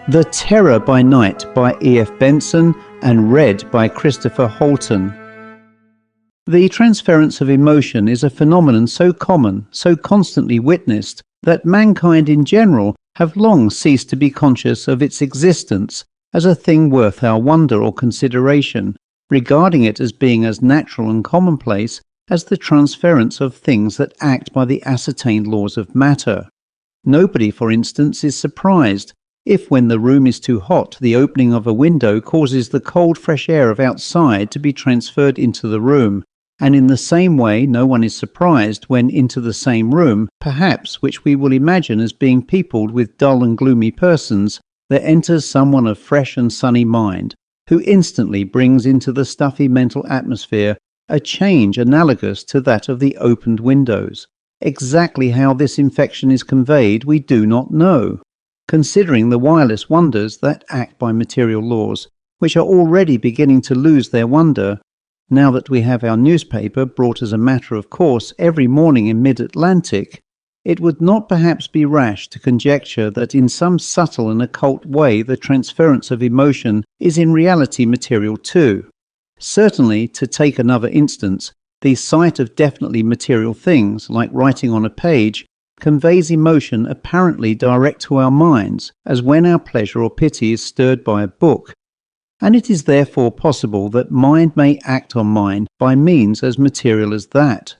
The Terror by Night by E.F.Benson and read by Christopher Halton. The transference of emotion is a phenomenon so common, so constantly witnessed, that mankind in general have long ceased to be conscious of its existence as a thing worth our wonder or consideration, regarding it as being as natural and commonplace as the transference of things that act by the ascertained laws of matter. Nobody, for instance, is surprised if when the room is too hot, the opening of a window causes the cold fresh air of outside to be transferred into the room, and in the same way no one is surprised when into the same room, perhaps which we will imagine as being peopled with dull and gloomy persons, there enters someone of fresh and sunny mind, who instantly brings into the stuffy mental atmosphere a change analogous to that of the opened windows. Exactly how this infection is conveyed we do not know. Considering the wireless wonders that act by material laws, which are already beginning to lose their wonder, now that we have our newspaper brought as a matter of course every morning in mid-Atlantic, it would not perhaps be rash to conjecture that in some subtle and occult way the transference of emotion is in reality material too. Certainly, to take another instance, the sight of definitely material things, like writing on a page, conveys emotion apparently direct to our minds, as when our pleasure or pity is stirred by a book, and it is therefore possible that mind may act on mind by means as material as that.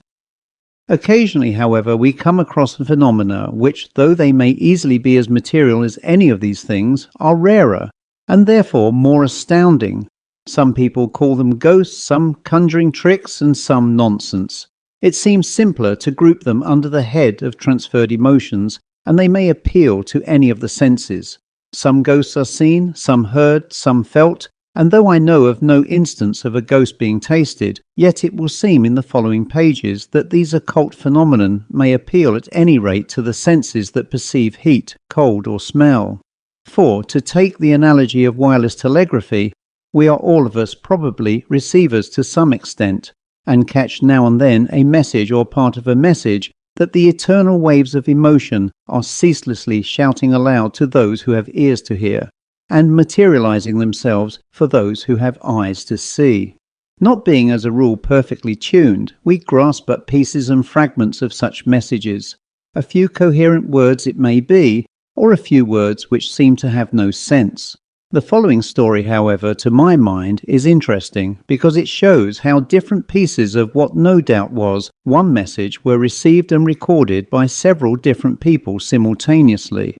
Occasionally, however, we come across phenomena which, though they may easily be as material as any of these things, are rarer, and therefore more astounding. Some people call them ghosts, some conjuring tricks, and some nonsense. It seems simpler to group them under the head of transferred emotions, and they may appeal to any of the senses. Some ghosts are seen, some heard, some felt, and though I know of no instance of a ghost being tasted, yet it will seem in the following pages that these occult phenomenon may appeal at any rate to the senses that perceive heat, cold, or smell. For, to take the analogy of wireless telegraphy, we are all of us probably receivers to some extent, and catch now and then a message or part of a message that the eternal waves of emotion are ceaselessly shouting aloud to those who have ears to hear, and materializing themselves for those who have eyes to see. Not being as a rule perfectly tuned, we grasp but pieces and fragments of such messages, a few coherent words it may be, or a few words which seem to have no sense. The following story, however, to my mind, is interesting because it shows how different pieces of what no doubt was one message were received and recorded by several different people simultaneously.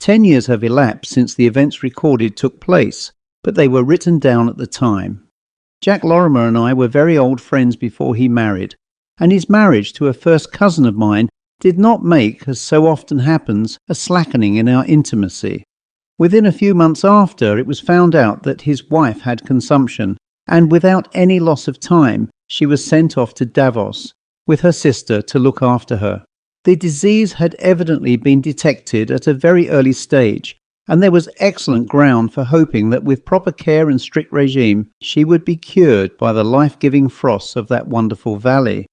10 years have elapsed since the events recorded took place, but they were written down at the time. Jack Lorimer and I were very old friends before he married, and his marriage to a first cousin of mine did not make, as so often happens, a slackening in our intimacy. Within a few months after, it was found out that his wife had consumption, and without any loss of time, she was sent off to Davos with her sister to look after her. The disease had evidently been detected at a very early stage, and there was excellent ground for hoping that with proper care and strict regime, she would be cured by the life-giving frosts of that wonderful valley.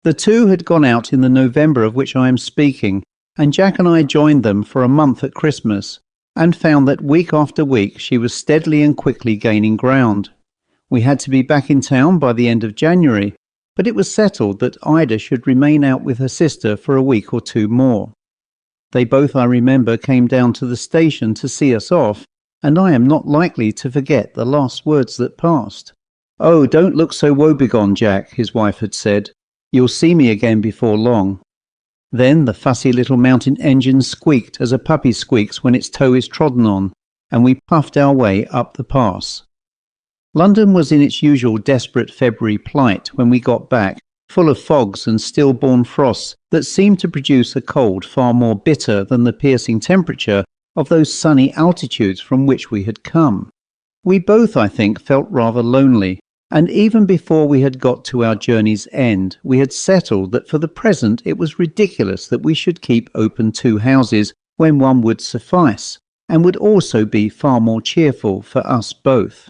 The two had gone out in the November of which I am speaking, and Jack and I joined them for a month at Christmas, and found that week after week she was steadily and quickly gaining ground. We had to be back in town by the end of January, but it was settled that Ida should remain out with her sister for a week or two more. They both, I remember, came down to the station to see us off, and I am not likely to forget the last words that passed. "Oh, don't look so woebegone, Jack," his wife had said. "You'll see me again before long." Then the fussy little mountain engine squeaked as a puppy squeaks when its toe is trodden on, and we puffed our way up the pass. London was in its usual desperate February plight when we got back, full of fogs and still-born frosts that seemed to produce a cold far more bitter than the piercing temperature of those sunny altitudes from which we had come. We both, I think, felt rather lonely, and even before we had got to our journey's end, we had settled that for the present it was ridiculous that we should keep open 2 houses when one would suffice, and would also be far more cheerful for us both.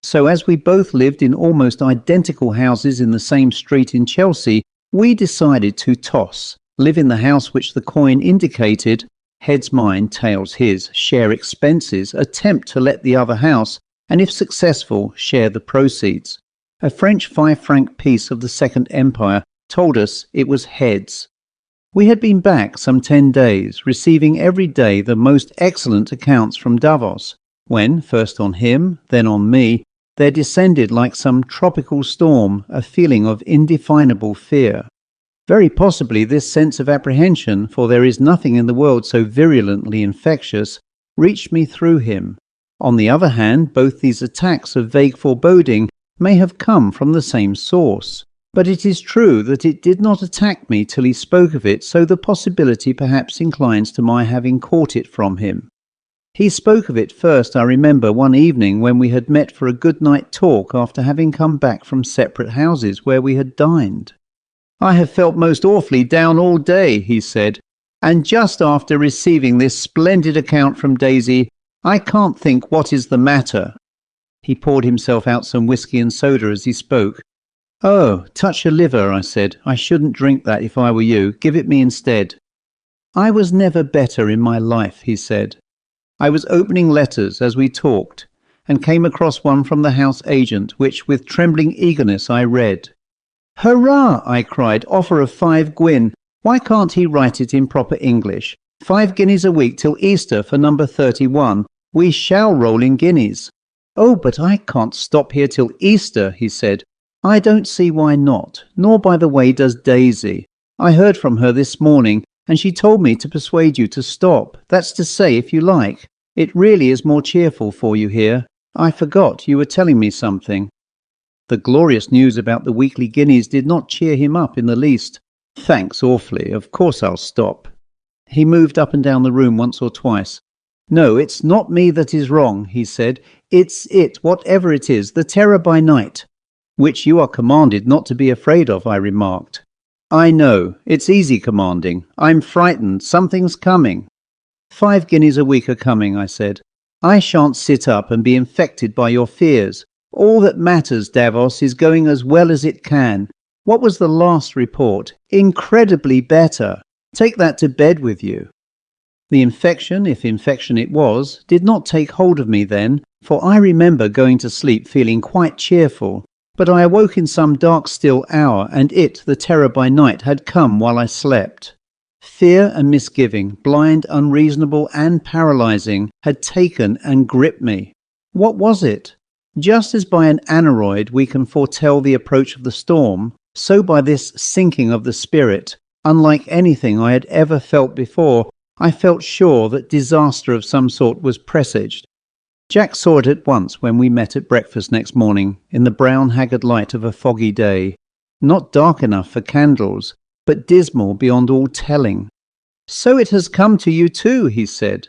So as we both lived in almost identical houses in the same street in Chelsea, we decided to toss, live in the house which the coin indicated, Head's mind, tails his, share expenses, attempt to let the other house, and if successful, share the proceeds. A French 5-franc piece of the Second Empire told us it was heads. We had been back some 10 days, receiving every day the most excellent accounts from Davos, when, first on him, then on me, there descended like some tropical storm a feeling of indefinable fear. Very possibly this sense of apprehension, for there is nothing in the world so virulently infectious, reached me through him. On the other hand, both these attacks of vague foreboding may have come from the same source. But it is true that it did not attack me till he spoke of it, so the possibility perhaps inclines to my having caught it from him. He spoke of it first, I remember, one evening when we had met for a good night talk after having come back from separate houses where we had dined. "I have felt most awfully down all day," he said, "and just after receiving this splendid account from Daisy, I can't think what is the matter." He poured himself out some whisky and soda as he spoke. "Oh, touch a liver," I said. "I shouldn't drink that if I were you. Give it me instead." "I was never better in my life," he said. I was opening letters as we talked, and came across one from the house agent, which with trembling eagerness I read. "Hurrah!" I cried. "Offer of 5 gwyn. Why can't he write it in proper English? 5 guineas a week till Easter for number 31. We shall roll in guineas." "Oh, but I can't stop here till Easter," he said. "I don't see why not, nor by the way does Daisy. I heard from her this morning, and she told me to persuade you to stop. That's to say, if you like. It really is more cheerful for you here. I forgot, you were telling me something." The glorious news about the weekly guineas did not cheer him up in the least. "Thanks awfully, of course I'll stop." He moved up and down the room once or twice. "No, it's not me that is wrong," he said. "It's it, whatever it is, the terror by night." "Which you are commanded not to be afraid of," I remarked. "I know, it's easy commanding. I'm frightened, something's coming." 5 guineas a week are coming," I said. "I shan't sit up and be infected by your fears. All that matters, Davos, is going as well as it can. What was the last report? Incredibly better. Take that to bed with you." The infection, if infection it was, did not take hold of me then, for I remember going to sleep feeling quite cheerful. But I awoke in some dark still hour, and it, the terror by night, had come while I slept. Fear and misgiving, blind, unreasonable, and paralyzing, had taken and gripped me. What was it? Just as by an aneroid we can foretell the approach of the storm, so by this sinking of the spirit, unlike anything I had ever felt before, I felt sure that disaster of some sort was presaged. Jack saw it at once when we met at breakfast next morning, in the brown haggard light of a foggy day. Not dark enough for candles, but dismal beyond all telling. "So it has come to you too," he said.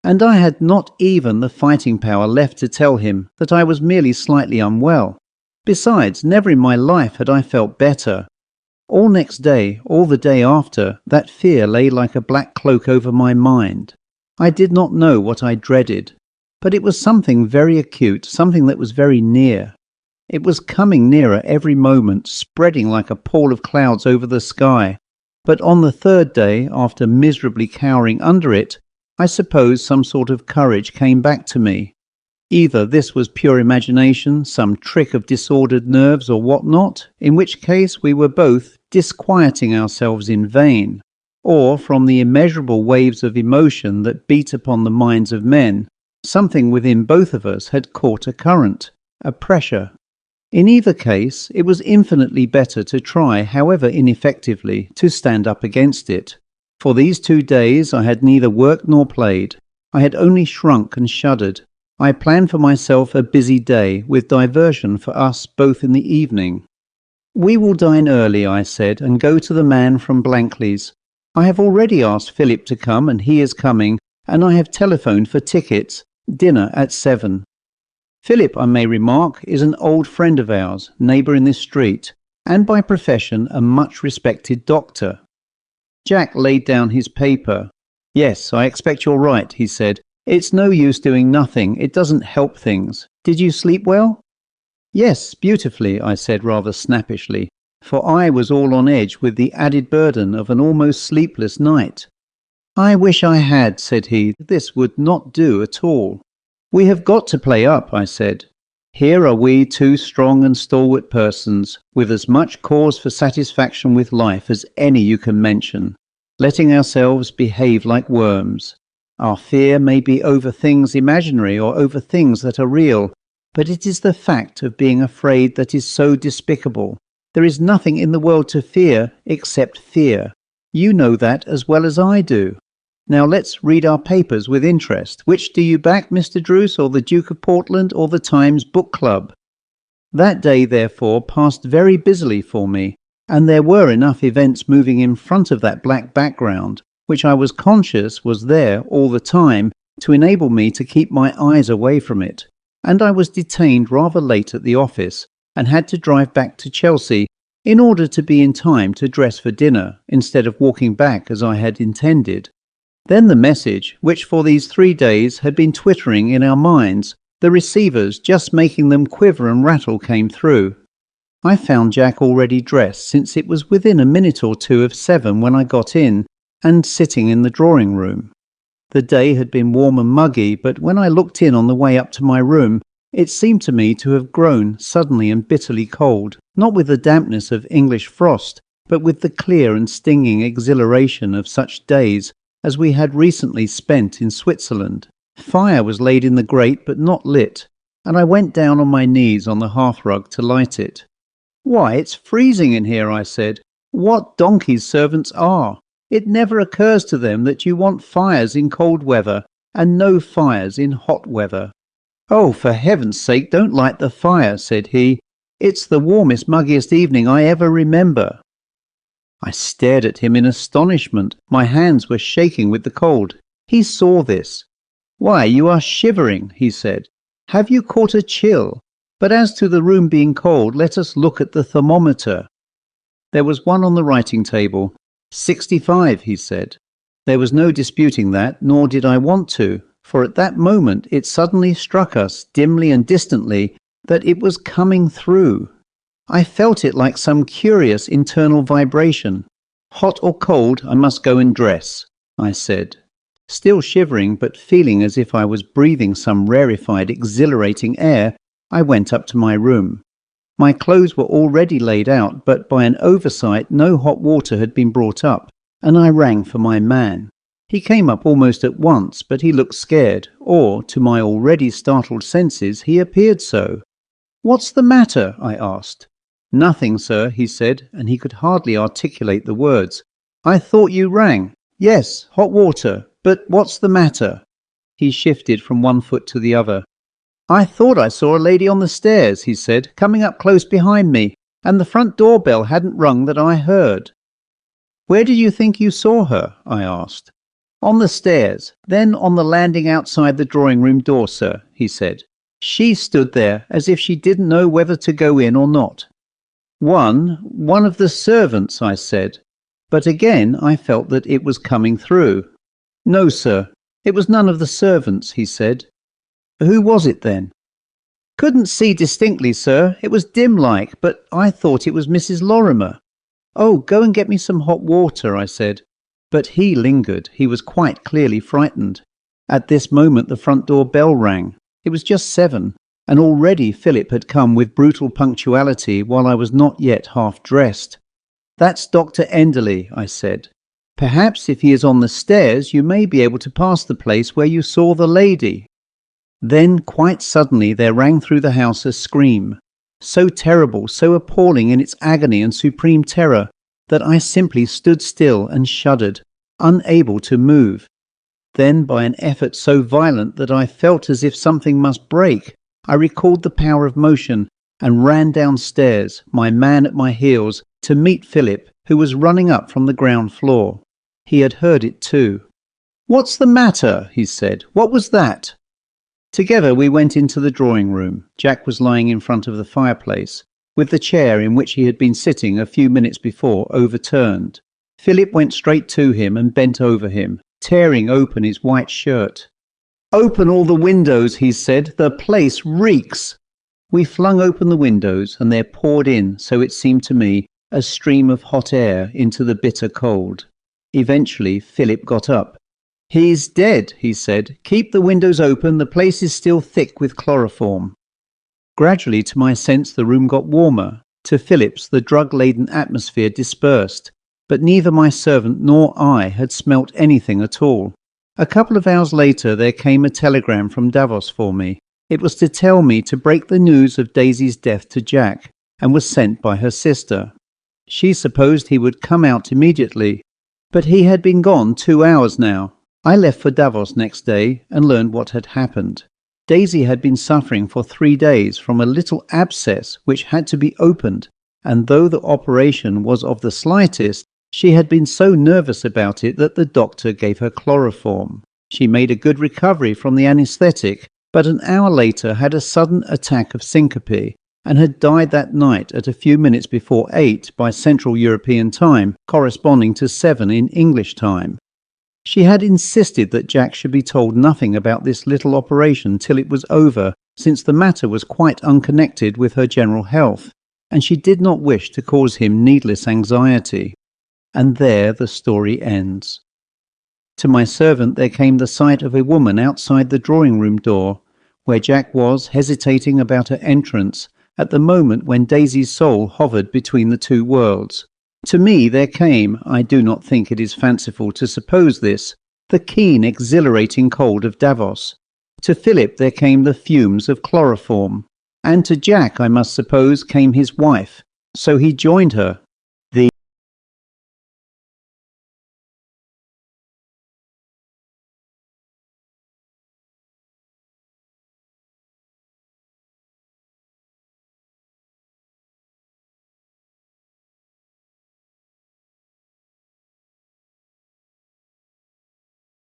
And I had not even the fighting power left to tell him that I was merely slightly unwell. Besides, never in my life had I felt better. All next day, all the day after, that fear lay like a black cloak over my mind. I did not know what I dreaded, but it was something very acute, something that was very near. It was coming nearer every moment, spreading like a pall of clouds over the sky. But on the 3rd day, after miserably cowering under it, I suppose some sort of courage came back to me. Either this was pure imagination, some trick of disordered nerves or what not, in which case we were both disquieting ourselves in vain, or from the immeasurable waves of emotion that beat upon the minds of men, something within both of us had caught a current, a pressure. In either case, it was infinitely better to try, however ineffectively, to stand up against it. For these 2 days I had neither worked nor played. I had only shrunk and shuddered. I planned for myself a busy day, with diversion for us both in the evening. "We will dine early," I said, "and go to the man from Blankley's. I have already asked Philip to come, and he is coming, and I have telephoned for tickets. Dinner at 7. Philip, I may remark, is an old friend of ours, neighbour in this street, and by profession a much respected doctor." Jack laid down his paper. "Yes, I expect you're right," he said. "It's no use doing nothing. It doesn't help things. Did you sleep well?" "Yes, beautifully," I said rather snappishly, for I was all on edge with the added burden of an almost sleepless night. "I wish I had," said he. "This would not do at all." "We have got to play up," I said. "Here are we, two strong and stalwart persons, with as much cause for satisfaction with life as any you can mention, letting ourselves behave like worms. Our fear may be over things imaginary or over things that are real, but it is the fact of being afraid that is so despicable. There is nothing in the world to fear except fear. You know that as well as I do. Now let's read our papers with interest. Which do you back, Mr. Druce, or the Duke of Portland, or the Times Book Club?" That day, therefore, passed very busily for me, and there were enough events moving in front of that black background, which I was conscious was there all the time, to enable me to keep my eyes away from it, and I was detained rather late at the office, and had to drive back to Chelsea in order to be in time to dress for dinner, instead of walking back as I had intended. Then the message, which for these 3 days had been twittering in our minds, the receivers just making them quiver and rattle, came through. I found Jack already dressed, since it was within a minute or two of 7 when I got in, and sitting in the drawing room. The day had been warm and muggy, but when I looked in on the way up to my room, it seemed to me to have grown suddenly and bitterly cold, not with the dampness of English frost, but with the clear and stinging exhilaration of such days as we had recently spent in Switzerland. Fire was laid in the grate but not lit, and I went down on my knees on the hearthrug to light it. "Why, it's freezing in here," I said. "What donkeys servants are! It never occurs to them that you want fires in cold weather and no fires in hot weather." "Oh, for heaven's sake, don't light the fire," said he. "It's the warmest, muggiest evening I ever remember." I stared at him in astonishment. My hands were shaking with the cold. He saw this. "Why, you are shivering," he said. "Have you caught a chill? But as to the room being cold, let us look at the thermometer." There was one on the writing table. 65, he said. There was no disputing that, nor did I want to, for at that moment it suddenly struck us, dimly and distantly, that it was coming through. I felt it like some curious internal vibration. "Hot or cold, I must go and dress," I said. Still shivering, but feeling as if I was breathing some rarefied, exhilarating air, I went up to my room. My clothes were already laid out, but by an oversight no hot water had been brought up, and I rang for my man. He came up almost at once, but he looked scared, or, to my already startled senses, he appeared so. "What's the matter?" I asked. "Nothing, sir," he said, and he could hardly articulate the words. "I thought you rang." "Yes, hot water. But what's the matter?" He shifted from one foot to the other. "I thought I saw a lady on the stairs," he said, "coming up close behind me, and the front door bell hadn't rung that I heard." "Where did you think you saw her?" I asked. "On the stairs, then on the landing outside the drawing-room door, sir," he said. "She stood there as if she didn't know whether to go in or not." One of the servants," I said, but again I felt that it was coming through. "No, sir, it was none of the servants," he said. "Who was it then?" "Couldn't see distinctly, sir. It was dim-like, but I thought it was Mrs. Lorimer." "Oh, go and get me some hot water," I said. But he lingered. He was quite clearly frightened. At this moment the front door bell rang. It was just 7, and already Philip had come with brutal punctuality while I was not yet half dressed. "That's Dr. Enderley," I said. "Perhaps if he is on the stairs you may be able to pass the place where you saw the lady." Then quite suddenly there rang through the house a scream, so terrible, so appalling in its agony and supreme terror, that I simply stood still and shuddered, unable to move. Then, by an effort so violent that I felt as if something must break, I recalled the power of motion and ran downstairs, my man at my heels, to meet Philip, who was running up from the ground floor. He had heard it too. "What's the matter?" he said. "What was that?" Together we went into the drawing-room. Jack was lying in front of the fireplace, with the chair in which he had been sitting a few minutes before overturned. Philip went straight to him and bent over him, tearing open his white shirt. "Open all the windows," he said. "The place reeks." We flung open the windows, and there poured in, so it seemed to me, a stream of hot air into the bitter cold. Eventually Philip got up, "He's dead," he said. "Keep the windows open, the place is still thick with chloroform." Gradually, to my sense, the room got warmer. To Philip's, the drug-laden atmosphere dispersed, but neither my servant nor I had smelt anything at all. A couple of hours later, there came a telegram from Davos for me. It was to tell me to break the news of Daisy's death to Jack, and was sent by her sister. She supposed he would come out immediately, but he had been gone 2 hours now. I left for Davos next day and learned what had happened. Daisy had been suffering for 3 days from a little abscess which had to be opened, and though the operation was of the slightest, she had been so nervous about it that the doctor gave her chloroform. She made a good recovery from the anaesthetic, but an hour later had a sudden attack of syncope, and had died that night at a few minutes before 8 by Central European time, corresponding to 7 in English time. She had insisted that Jack should be told nothing about this little operation till it was over, since the matter was quite unconnected with her general health, and she did not wish to cause him needless anxiety. And there the story ends. To my servant there came the sight of a woman outside the drawing-room door, where Jack was hesitating about her entrance at the moment when Daisy's soul hovered between the two worlds. To me there came, I do not think it is fanciful to suppose this, the keen, exhilarating cold of Davos. To Philip there came the fumes of chloroform. And to Jack, I must suppose, came his wife. So he joined her,